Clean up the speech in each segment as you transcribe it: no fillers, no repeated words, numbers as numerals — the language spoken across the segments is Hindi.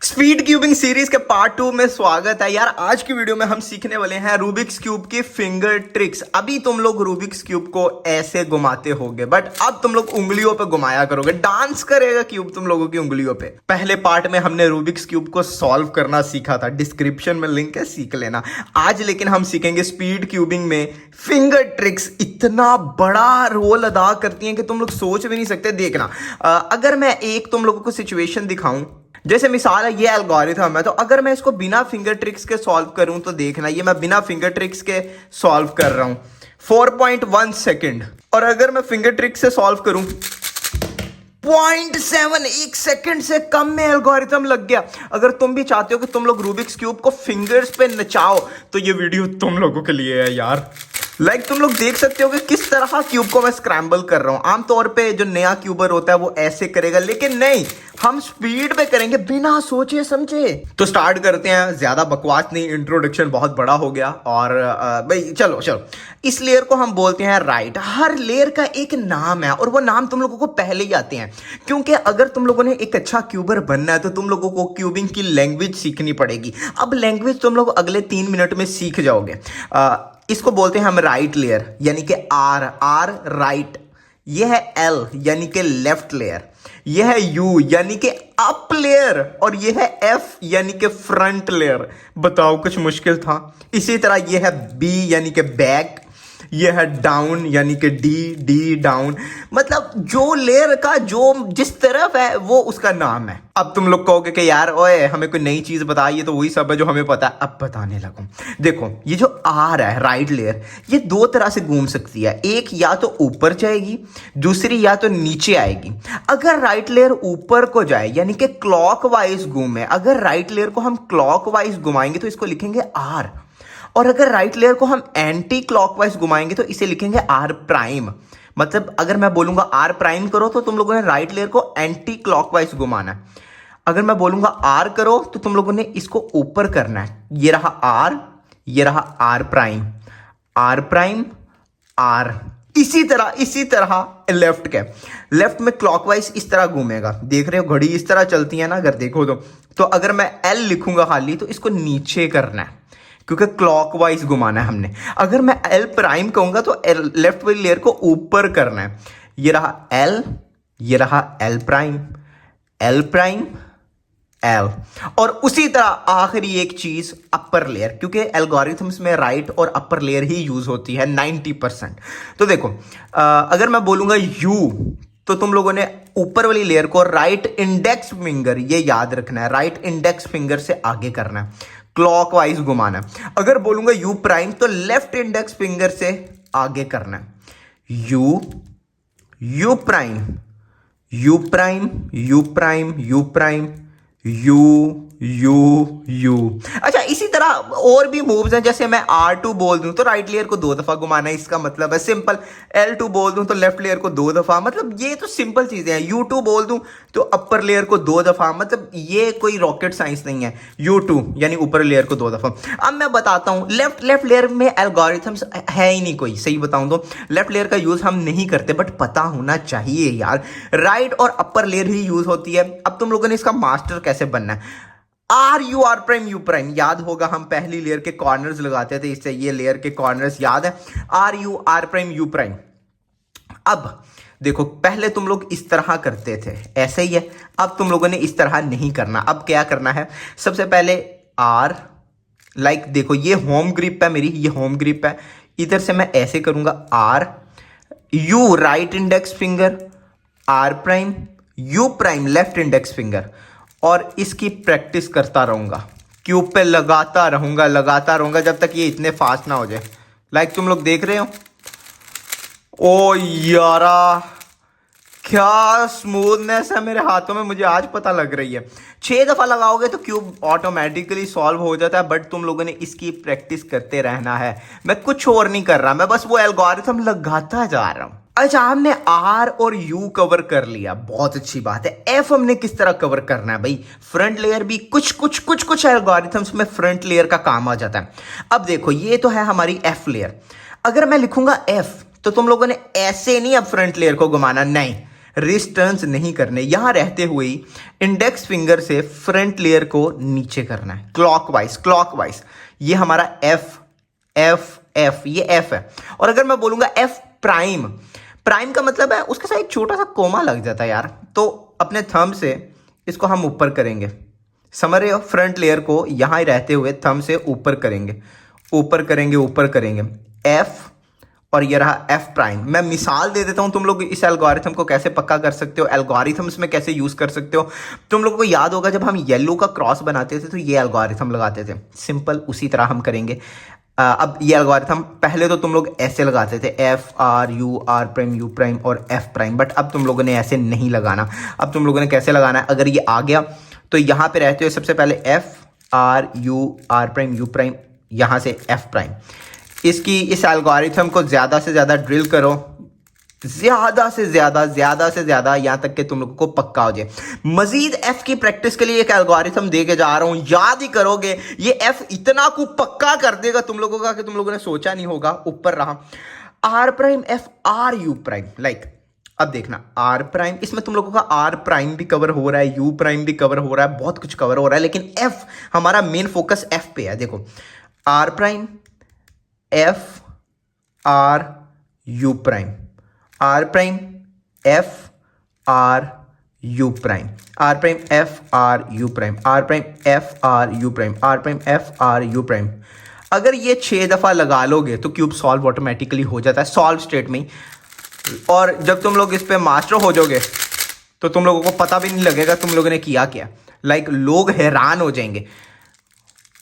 स्पीड क्यूबिंग सीरीज के पार्ट 2 में स्वागत है यार। आज की वीडियो में हम सीखने वाले हैं रूबिक्स क्यूब की फिंगर ट्रिक्स। अभी तुम लोग रूबिक्स क्यूब को ऐसे घुमाते होगे, बट अब तुम लोग उंगलियों पे घुमाया करोगे। डांस करेगा क्यूब तुम लोगों की उंगलियों पे। पहले पार्ट में हमने रूबिक्स क्यूब को सॉल्व करना सीखा था, डिस्क्रिप्शन में लिंक है, सीख लेना। आज लेकिन हम सीखेंगे स्पीड क्यूबिंग में फिंगर ट्रिक्स। इतना बड़ा रोल अदा करती हैं कि तुम लोग सोच भी नहीं सकते। देखना, अगर मैं एक तुम लोगों को सिचुएशन दिखाऊं, जैसे मिसाल है ये एल्गोरिथम है, तो अगर मैं इसको बिना फिंगर ट्रिक्स के सॉल्व करूं तो देखना, ये मैं बिना फिंगर ट्रिक्स के सॉल्व कर रहा हूं 4.1 सेकंड। और अगर मैं फिंगर ट्रिक्स से सॉल्व करूं 0.7, एक सेकंड से कम में एल्गोरिथम लग गया। अगर तुम भी चाहते हो कि तुम लोग रूबिक्स क्यूब को फिंगर्स पे नचाओ तो ये वीडियो तुम लोगों के लिए है यार। तुम लोग देख सकते हो कि किस तरह क्यूब को मैं स्क्रैम्बल कर रहा हूं। आमतौर पे जो नया क्यूबर होता है वो ऐसे करेगा, लेकिन नहीं, हम स्पीड पे करेंगे बिना सोचे समझे। तो स्टार्ट करते हैं, ज्यादा बकवास नहीं, इंट्रोडक्शन बहुत बड़ा हो गया। और भाई चलो इस लेयर को हम बोलते हैं राइट। हर लेयर का एक नाम है और वो नाम तुम लोगों को पहले ही आते हैं, क्योंकि अगर तुम लोगों ने एक अच्छा क्यूबर बनना है तो तुम लोगों को क्यूबिंग की लैंग्वेज सीखनी पड़ेगी। अब लैंग्वेज तुम लोग अगले 3 मिनट में सीख जाओगे। इसको बोलते हैं हम राइट लेयर, यानी कि आर राइट। यह है एल यानी कि लेफ्ट लेयर। यह है यू यानी कि अप लेयर। और यह है एफ यानी कि फ्रंट लेयर। बताओ कुछ मुश्किल था? इसी तरह यह है बी यानी कि बैक। यह है डाउन यानी कि डी डाउन। मतलब जो लेयर का जो जिस तरफ है वो उसका नाम है। अब तुम लोग कहोगे कि यार ओए हमें कोई नई चीज बता, ये तो वही सब है जो हमें पता है। अब बताने लगूं, देखो ये जो आर है राइट लेयर, ये दो तरह से घूम सकती है। एक या तो ऊपर जाएगी, दूसरी या तो नीचे आएगी। अगर राइट लेयर ऊपर को जाए यानी कि क्लॉकवाइज घूमे, अगर राइट लेयर को हम क्लॉकवाइज घुमाएंगे तो इसको लिखेंगे आर। और अगर राइट लेयर को हम एंटी क्लॉकवाइज घुमाएंगे तो इसे लिखेंगे आर प्राइम। मतलब अगर मैं बोलूंगा आर प्राइम करो तो तुम लोगों ने राइट लेयर को एंटी क्लॉकवाइज घुमाना है। अगर मैं बोलूंगा आर करो तो तुम लोगों ने इसको ऊपर करना है। ये रहा आर, ये रहा आर प्राइम, आर। इसी तरह लेफ्ट में क्लॉकवाइज इस तरह घूमेगा। देख रहे हो घड़ी इस तरह चलती है ना, अगर देखो तो अगर मैं एल लिखूंगा खाली तो इसको नीचे करना है, क्योंकि क्लॉकवाइज घुमाना है हमने। अगर मैं एल प्राइम कहूंगा तो लेफ्ट वाली लेयर को ऊपर करना है। ये रहा एल, ये रहा एल प्राइम, एल। और उसी तरह आखिरी एक चीज अपर लेयर, क्योंकि एल्गोरिथम्स में राइट और अपर लेयर ही यूज होती है 90%। तो देखो अगर मैं बोलूंगा यू तो तुम लोगों ने ऊपर वाली लेयर को राइट इंडेक्स फिंगर, ये याद रखना है, राइट इंडेक्स फिंगर से आगे करना है, क्लॉकवाइज घुमाना है। अगर बोलूंगा यू प्राइम तो लेफ्ट इंडेक्स फिंगर से आगे करना है। You prime, you. अच्छा, इसी तरह और भी मूव्स हैं। जैसे मैं R2 बोल दूं तो राइट लेयर को 2 दफा घुमाना है, इसका मतलब है सिंपल। L2 बोल दूं तो लेफ्ट लेयर को 2 दफा, मतलब ये तो सिंपल चीजें हैं। U2 बोल दूं तो अपर लेयर को 2 दफा, मतलब ये कोई रॉकेट साइंस नहीं है। U2 यानी ऊपर लेयर को 2 दफा। अब मैं बताता हूं, लेफ्ट लेयर में एल्गोरिथम्स है ही नहीं कोई। सही बताऊं तो लेफ्ट लेयर का यूज हम नहीं करते, बट पता होना चाहिए यार। राइट और अपर लेयर ही यूज होती है। अब तुम लोगों ने इसका मास्टर कैसे बनना है। आर प्राइम यू प्राइम याद होगा, हम पहली लेयर के कॉर्नर्स लगाते थे, इससे ये लेयर के कॉर्नर्स याद है। R prime U prime. अब देखो पहले तुम लोग इस तरह करते थे, ऐसे ही है। अब तुम लोगों ने इस तरह नहीं करना। अब क्या करना है, सबसे पहले आर, देखो ये होम ग्रिप है मेरी, ये होम ग्रिप है। इधर से मैं ऐसे करूंगा R, U right index finger, R prime, U prime left index finger. और इसकी प्रैक्टिस करता रहूंगा, क्यूब पे लगाता रहूंगा जब तक ये इतने फास्ट ना हो जाए। तुम लोग देख रहे हो, ओ यारा क्या स्मूथनेस है मेरे हाथों में, मुझे आज पता लग रही है। 6 दफा लगाओगे तो क्यूब ऑटोमेटिकली सॉल्व हो जाता है, बट तुम लोगों ने इसकी प्रैक्टिस करते रहना है। मैं कुछ और नहीं कर रहा, मैं बस वो एल्गोरिथम लगाता जा रहा हूं। अच्छा, हमने आर और यू कवर कर लिया, बहुत अच्छी बात है। एफ हमने किस तरह कवर करना है भाई? फ्रंट लेयर भी कुछ एल्गोरिथम्स में फ्रंट लेयर का काम आ जाता है। अब देखो ये तो है हमारी एफ लेयर। अगर मैं लिखूंगा एफ तो तुम लोगों ने ऐसे नहीं अब फ्रंट लेयर को घुमाना, नहीं, रिस्ट टर्न्स नहीं करने, यहाँ रहते हुए ही इंडेक्स फिंगर से फ्रंट लेयर को नीचे करना है क्लॉकवाइज। ये हमारा एफ ये एफ है। और अगर मैं बोलूंगा एफ प्राइम का मतलब है उसके साथ एक छोटा सा कोमा लग जाता है यार। तो अपने थंब से इसको हम ऊपर करेंगे, समझ रहे हो? फ्रंट लेयर को यहां ही रहते हुए थंब से ऊपर करेंगे एफ, और ये रहा एफ प्राइम। मैं मिसाल दे देता हूं, तुम लोग इस एल्गोरिथम को कैसे पक्का कर सकते हो, एल्गोरिथम्स में कैसे यूज कर सकते हो। तुम लोगों को याद होगा जब हम येलो का क्रॉस बनाते थे तो ये एल्गोरिथम लगाते थे, सिंपल उसी तरह हम करेंगे। अब ये एल्गोरिथम पहले तो तुम लोग ऐसे लगाते थे F R U R prime U prime और एफ प्राइम, बट अब तुम लोगों ने ऐसे नहीं लगाना। अब तुम लोगों ने कैसे लगाना है, अगर ये आ गया तो यहाँ पे रहते हुए सबसे पहले F R prime U prime, यहाँ से एफ प्राइम। इस एल्गोरिथम को ज़्यादा से ज़्यादा ड्रिल करो, ज़्यादा से ज़्यादा यहाँ तक कि तुम लोगों को पक्का हो जाए। मजीद एफ की प्रैक्टिस के लिए एक एल्गोरिथम दे के जा रहा हूँ, याद ही करोगे। ये एफ इतना को पक्का कर देगा तुम लोगों का कि तुम लोगों ने सोचा नहीं होगा। ऊपर रहा R prime F R U prime, like अब देखना आर प्राइम, इसमें तुम लोगों का आर प्राइम भी कवर हो रहा है, यू प्राइम भी कवर हो रहा है, बहुत कुछ कवर हो रहा है, लेकिन एफ हमारा मेन फोकस एफ पे है। देखो R prime F R U prime, R prime F R U prime, R prime F R U prime, R prime F R U prime, R prime F R U prime. अगर ये 6 दफ़ा लगा लोगे तो क्यूब सॉल्व ऑटोमेटिकली हो जाता है, सॉल्व स्टेट में। और जब तुम लोग इस पे मास्टर हो जाओगे तो तुम लोगों को पता भी नहीं लगेगा तुम लोगों ने किया क्या। लाइक लोग हैरान हो जाएंगे।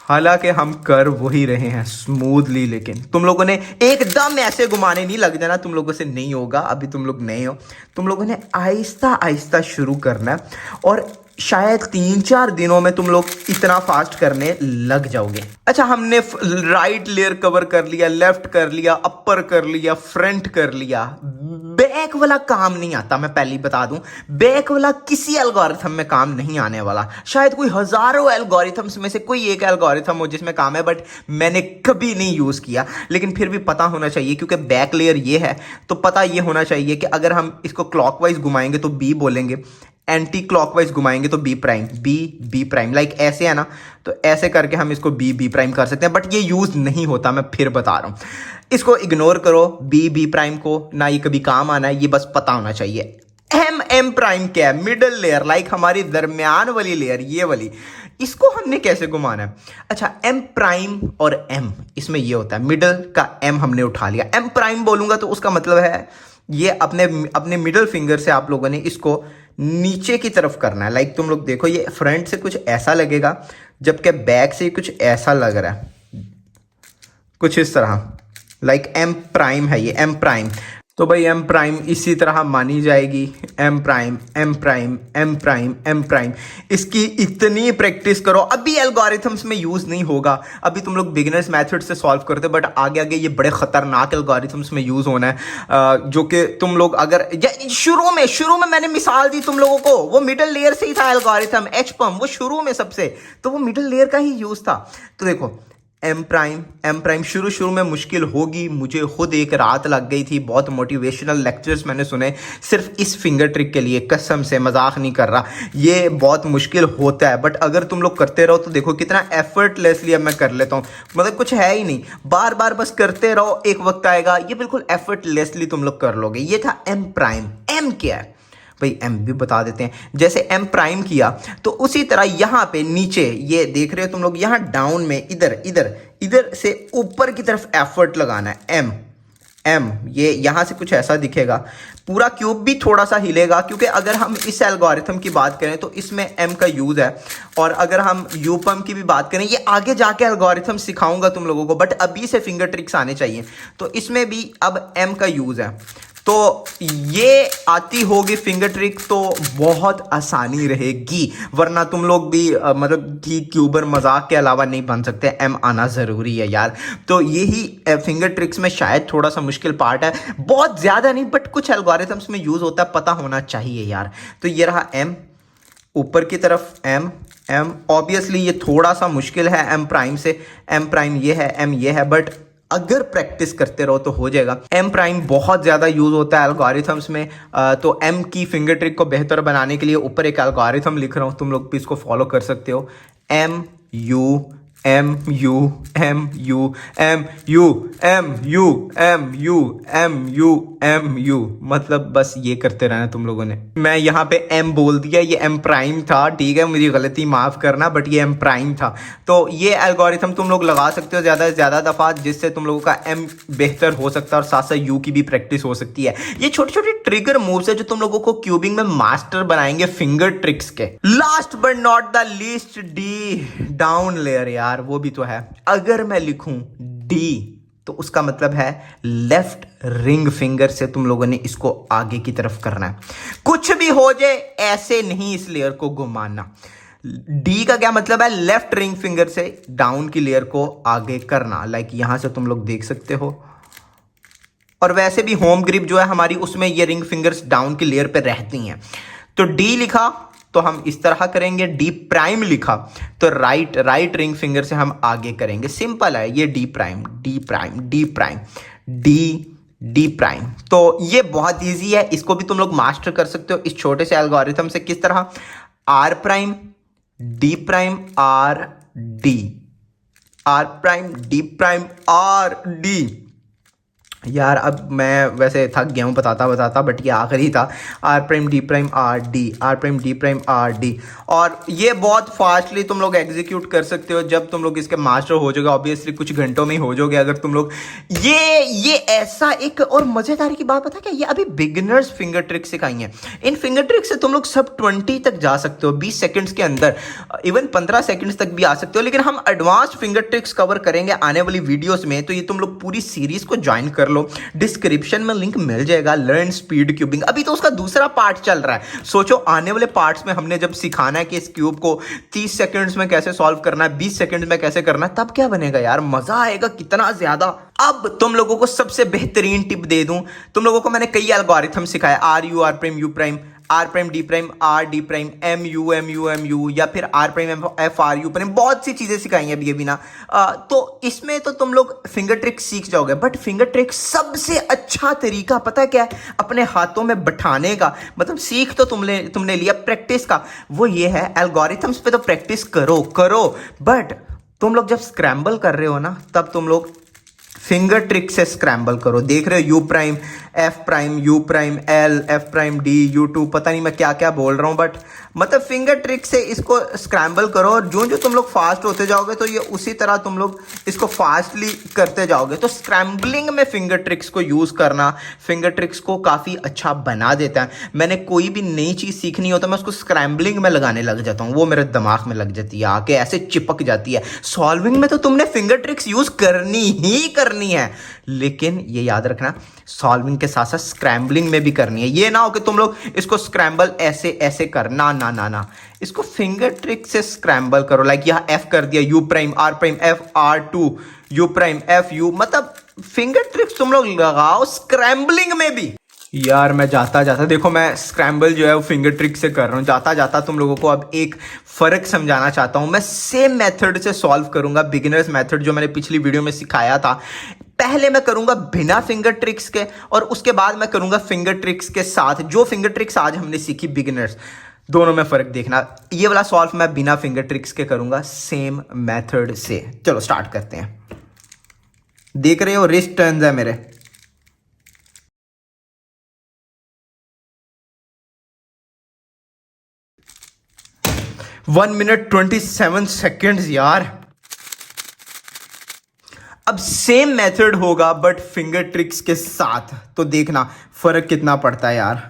हालांकि हम कर वही रहे हैं स्मूथली, लेकिन तुम लोगों ने एकदम ऐसे घुमाने नहीं लग जाना, तुम लोगों से नहीं होगा। अभी तुम लोग नए हो, तुम लोगों ने आहिस्ता आहिस्ता शुरू करना है और शायद 3-4 दिनों में तुम लोग इतना फास्ट करने लग जाओगे। अच्छा, हमने राइट लेयर कवर कर लिया, लेफ्ट कर लिया, अपर कर लिया, फ्रंट कर लिया। बैक वाला काम नहीं आता, मैं पहले ही बता दूं। बैक वाला किसी एल्गोरिथम में काम नहीं आने वाला। शायद कोई हजारों एल्गोरिथम्स में से कोई एक एल्गोरिथम हो जिसमें काम है, बट मैंने कभी नहीं यूज किया। लेकिन फिर भी पता होना चाहिए, क्योंकि बैक लेयर ये है तो पता ये होना चाहिए कि अगर हम इसको क्लॉकवाइज घुमाएंगे तो बी बोलेंगे, एंटी क्लॉकवाइज घुमाएंगे तो B prime, B prime, like ऐसे है ना। तो ऐसे करके हम इसको बी प्राइम कर सकते हैं, बट ये यूज नहीं होता, मैं फिर बता रहा हूं। इसको इग्नोर करो, बी प्राइम को, ना ये कभी काम आना है, ये बस पता होना चाहिए। एम प्राइम क्या है? मिडल लेयर, लाइक हमारी दरमियान वाली लेयर, ये वाली, इसको हमने कैसे घुमाना है? अच्छा, एम प्राइम और एम, इसमें ये होता है मिडल का एम हमने उठा लिया। एम प्राइम बोलूंगा तो उसका मतलब है ये अपने मिडल फिंगर से आप लोगों ने इसको नीचे की तरफ करना है। लाइक तुम लोग देखो, ये फ्रंट से कुछ ऐसा लगेगा, जबकि बैक से कुछ ऐसा लग रहा है, कुछ इस तरह। लाइक एम प्राइम है ये, एम प्राइम। तो भाई एम प्राइम इसी तरह मानी जाएगी, M prime M prime M prime M prime. इसकी इतनी प्रैक्टिस करो, अभी एल्गोरिथम्स में यूज नहीं होगा, अभी तुम लोग बिगिनर्स मेथड से सॉल्व करते, बट आगे आगे ये बड़े खतरनाक एल्गोरिथम्स में यूज होना है। जो कि तुम लोग अगर शुरू में मैंने मिसाल दी तुम लोगों को, वो मिडिल लेयर से ही था एल्गोरिथम एच पम, वो शुरू में सबसे, तो वो मिडिल लेयर का ही यूज था। तो देखो एम प्राइम शुरू में मुश्किल होगी। मुझे खुद एक रात लग गई थी, बहुत मोटिवेशनल लेक्चर्स मैंने सुने सिर्फ इस फिंगर ट्रिक के लिए, कसम से मजाक नहीं कर रहा। ये बहुत मुश्किल होता है, बट अगर तुम लोग करते रहो तो देखो कितना एफर्टलेसली अब मैं कर लेता हूँ। मतलब कुछ है ही नहीं, बार बार बस करते रहो, एक वक्त आएगा ये बिल्कुल एफर्टलेसली तुम लोग कर लोगे। ये था एम प्राइम। एम क्या है भाई? एम भी बता देते हैं। जैसे एम प्राइम किया तो उसी तरह यहां पे नीचे ये देख रहे हो तुम लोग, यहां डाउन में इधर से ऊपर की तरफ एफर्ट लगाना है। एम ये यहां से कुछ ऐसा दिखेगा, पूरा क्यूब भी थोड़ा सा हिलेगा, क्योंकि अगर हम इस एल्गोरिथम की बात करें तो इसमें एम का यूज है। और अगर हम यूपम की भी बात करें, ये आगे जाके एल्गोरिथम सिखाऊंगा तुम लोगों को, बट अभी से फिंगर ट्रिक्स आने चाहिए। तो इसमें भी अब एम का यूज है, तो ये आती होगी फिंगर ट्रिक तो बहुत आसानी रहेगी। वरना तुम लोग भी मतलब कि क्यूबर मजाक के अलावा नहीं बन सकते, एम आना ज़रूरी है यार। तो यही फिंगर ट्रिक्स में शायद थोड़ा सा मुश्किल पार्ट है, बहुत ज़्यादा नहीं, बट कुछ एल्गोरिथम्स में यूज़ होता है, पता होना चाहिए यार। तो ये रहा एम, ऊपर की तरफ एम ऑब्वियसली ये थोड़ा सा मुश्किल है एम प्राइम से। एम प्राइम ये है, एम ये है, बट अगर प्रैक्टिस करते रहो तो हो जाएगा। एम प्राइम बहुत ज़्यादा यूज़ होता है एल्गोरिथम्स में, तो एम की फिंगर ट्रिक को बेहतर बनाने के लिए ऊपर एक एल्गोरिथम लिख रहा हूँ, तुम लोग भी इसको फॉलो कर सकते हो। M U M U M U M U M U M U M U M U, मतलब बस ये करते रहना तुम लोगों ने। मैं यहाँ पे एम बोल दिया, ये एम प्राइम था, ठीक है, मुझे गलती माफ़ करना, बट ये एम प्राइम था। तो ये एल्गोरिथम तुम लोग लगा सकते हो ज़्यादा से ज़्यादा दफ़ा, जिससे तुम लोगों का एम बेहतर हो सकता है और साथ साथ यू की भी प्रैक्टिस हो सकती है। ये छोटे छोटे ट्रिगर मूव्स है जो तुम लोगों को क्यूबिंग में मास्टर बनाएंगे फिंगर ट्रिक्स के। Last but not the least, D down layer यार, वो भी तो है। अगर मैं लिखूं डी तो उसका मतलब है लेफ्ट रिंग फिंगर से तुम लोगों ने इसको आगे की तरफ करना है। कुछ भी हो जाए ऐसे नहीं इस लेयर को घुमाना। डी का क्या मतलब है? लेफ्ट रिंग फिंगर से डाउन की लेयर को आगे करना। लाइक यहां से तुम लोग देख सकते हो, और वैसे भी होम ग्रिप जो है हमारी, उसमें ये रिंग फिंगर्स डाउन की लेयर पे रहती हैं। तो डी लिखा तो हम इस तरह करेंगे, डी प्राइम लिखा तो राइट रिंग फिंगर से हम आगे करेंगे। सिंपल है ये, D prime D prime D prime D prime. तो ये बहुत इजी है, इसको भी तुम लोग मास्टर कर सकते हो इस छोटे से एल्गोरिथम से। किस तरह? R prime D prime R D, R prime D prime R D. यार अब मैं वैसे थक गया हूँ बताता बताता, बट ये आखिरी था। R prime D prime R D, R prime D prime R D. और ये बहुत फास्टली तुम लोग एग्जीक्यूट कर सकते हो जब तुम लोग इसके मास्टर हो जाओगे। ऑब्वियसली कुछ घंटों में ही हो जाओगे अगर तुम लोग ये ऐसा एक। और मज़ेदारी की बात पता क्या, ये अभी बिगिनर्स फिंगर ट्रिक सिखाई हैं। इन फिंगर ट्रिक से तुम लोग सब 20 तक जा सकते हो 20 सेकेंड्स के अंदर, इवन 15 सेकेंड्स तक भी आ सकते हो। लेकिन हम एडवांस फिंगर ट्रिक्स कवर करेंगे आने वाली वीडियोस में, तो ये तुम लोग पूरी सीरीज को ज्वाइन कर लो। डिस्क्रिप्शन में लिंक मिल जाएगा, लर्न स्पीड क्यूबिंग। अभी तो उसका दूसरा पार्ट चल रहा है। सोचो आने वाले पार्ट्स में हमने जब सिखाना है कि इस क्यूब को 30 सेकंड्स में कैसे सॉल्व करना है, 20 सेकंड्स में कैसे करना है, तब क्या बनेगा यार, मजा आएगा कितना ज्यादा। अब तुम लोगों को सबसे बेहतरीन टिप दे दूं, तुम लोगों को मैंने कई एल्गोरिथम सिखाया, R U R prime U prime, R prime D prime R D prime, M U M U M U, या फिर R prime F R U prime, बहुत सी चीजें सिखाई हैं अभी ना। तो इसमें तो तुम लोग फिंगर ट्रिक सीख जाओगे, बट फिंगर ट्रिक सबसे अच्छा तरीका पता है क्या है अपने हाथों में बैठाने का? मतलब सीख तो तुमने लिया प्रैक्टिस का, वो ये है एल्गोरिथम्स पे तो प्रैक्टिस करो, बट तुम लोग जब स्क्रैम्बल कर रहे हो ना, तब तुम लोग फिंगर ट्रिक से स्क्रैम्बल करो। देख रहे हो, U prime F prime U prime L F prime D U two, पता नहीं मैं क्या क्या बोल रहा हूँ, बट मतलब फिंगर ट्रिक से इसको स्क्रैम्बल करो। और जो तुम लोग फास्ट होते जाओगे तो ये उसी तरह तुम लोग इसको फास्टली करते जाओगे। तो स्क्रैम्बलिंग में फिंगर ट्रिक्स को यूज़ करना फिंगर ट्रिक्स को काफ़ी अच्छा बना देता है। मैंने कोई भी नई चीज़ सीखनी हो तो मैं उसको स्क्रैम्बलिंग में लगाने लग जाता हूँ, वो मेरे दिमाग में लग जाती है, आके ऐसे चिपक जाती है। सॉल्विंग में तो तुमने फिंगर ट्रिक्स यूज़ करनी ही करनी है, लेकिन ये याद रखना सॉल्विंग के साथ साथ स्क्रैम्बलिंग में भी करनी है। ये ना हो कि तुम लोग इसको स्क्रैम्बल ऐसे ऐसे करना, ना, इसको फिंगर ट्रिक से स्क्रैम्बल करो। लाइक यहाँ एफ कर दिया, U prime R prime F R two, U prime F U, मतलब फिंगर ट्रिक्स तुम लोग लगाओ स्क्रैम्बलिंग में भी। यार मैं जाता देखो, मैं स्क्रैम्बल जो है वो फिंगर ट्रिक से कर रहा हूँ। जाता तुम लोगों को अब एक फ़र्क समझाना चाहता हूँ। मैं सेम मेथड से सॉल्व करूँगा, बिगिनर्स मेथड जो मैंने पिछली वीडियो में सिखाया था। पहले मैं करूँगा बिना फिंगर ट्रिक्स के, और उसके बाद मैं करूँगा फिंगर ट्रिक्स के साथ। जो फिंगर ट्रिक्स आज हमने सीखी बिगिनर्स, दोनों में फ़र्क देखना। ये वाला सॉल्व मैं बिना फिंगर ट्रिक्स के करूँगा सेम मेथड से। चलो स्टार्ट करते हैं। देख रहे हो रिस्ट टर्न्स है मेरे। 1 मिनट 27 सेकेंड्स यार। अब सेम मेथड होगा बट फिंगर ट्रिक्स के साथ, तो देखना फर्क कितना पड़ता है यार।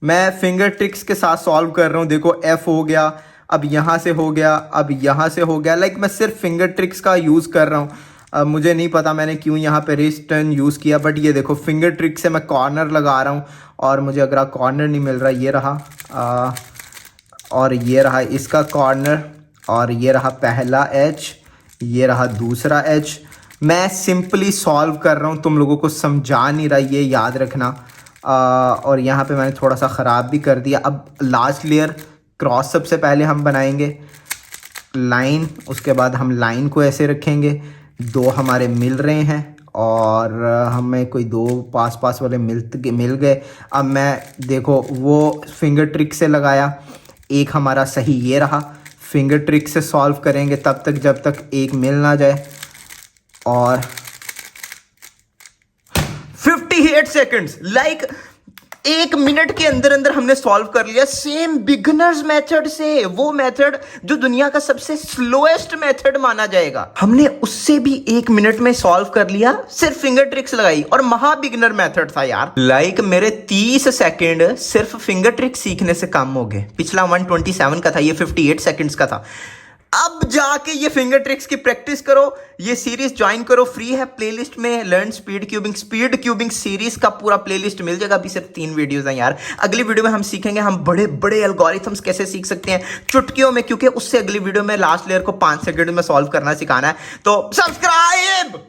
मैं फिंगर ट्रिक्स के साथ सॉल्व कर रहा हूँ। देखो एफ हो गया, अब यहाँ से हो गया, अब यहाँ से हो गया। लाइक मैं सिर्फ फिंगर ट्रिक्स का यूज़ कर रहा हूँ। मुझे नहीं पता मैंने क्यों यहाँ पे रिस्ट टर्न यूज़ किया, बट ये देखो फिंगर ट्रिक से मैं कॉर्नर लगा रहा हूँ, और मुझे अगर कॉर्नर नहीं मिल रहा, ये रहा और ये रहा इसका कॉर्नर, और ये रहा पहला एज, ये रहा दूसरा एज। मैं सिंपली सॉल्व कर रहा हूँ, तुम लोगों को समझा नहीं रहा, ये याद रखना। और यहाँ पे मैंने थोड़ा सा ख़राब भी कर दिया। अब लास्ट लेयर क्रॉस सबसे पहले हम बनाएंगे, लाइन, उसके बाद हम लाइन को ऐसे रखेंगे, दो हमारे मिल रहे हैं और हमें कोई दो पास पास वाले मिल गए। अब मैं देखो वो फिंगर ट्रिक से लगाया, एक हमारा सही ये रहा। फिंगर ट्रिक से सॉल्व करेंगे तब तक जब तक एक मिल ना जाए। और 58 सेकंड्स, लाइक 1 मिनट के अंदर अंदर हमने सॉल्व कर लिया, सेम बिगनर्स मेथड से, वो मेथड जो दुनिया का सबसे स्लोएस्ट मेथड माना जाएगा, हमने उससे भी 1 मिनट में सॉल्व कर लिया, सिर्फ फिंगर ट्रिक्स लगाई। और महा बिगनर मेथड था यार, लाइक मेरे 30 सेकंड सिर्फ फिंगर ट्रिक सीखने से कम हो गए। पिछला 127 का था, ये 58 सेकंड्स का था। अब जाके ये फिंगर ट्रिक्स की प्रैक्टिस करो, ये सीरीज ज्वाइन करो, फ्री है प्लेलिस्ट में। लर्न स्पीड क्यूबिंग सीरीज का पूरा प्लेलिस्ट मिल जाएगा। अभी सिर्फ 3 वीडियोस हैं यार। अगली वीडियो में हम सीखेंगे हम बड़े बड़े एल्गोरिथम्स कैसे सीख सकते हैं चुटकियों में, क्योंकि उससे अगली वीडियो में लास्ट लेयर को 5 सेकंड में सॉल्व करना सिखाना है। तो सब्सक्राइब।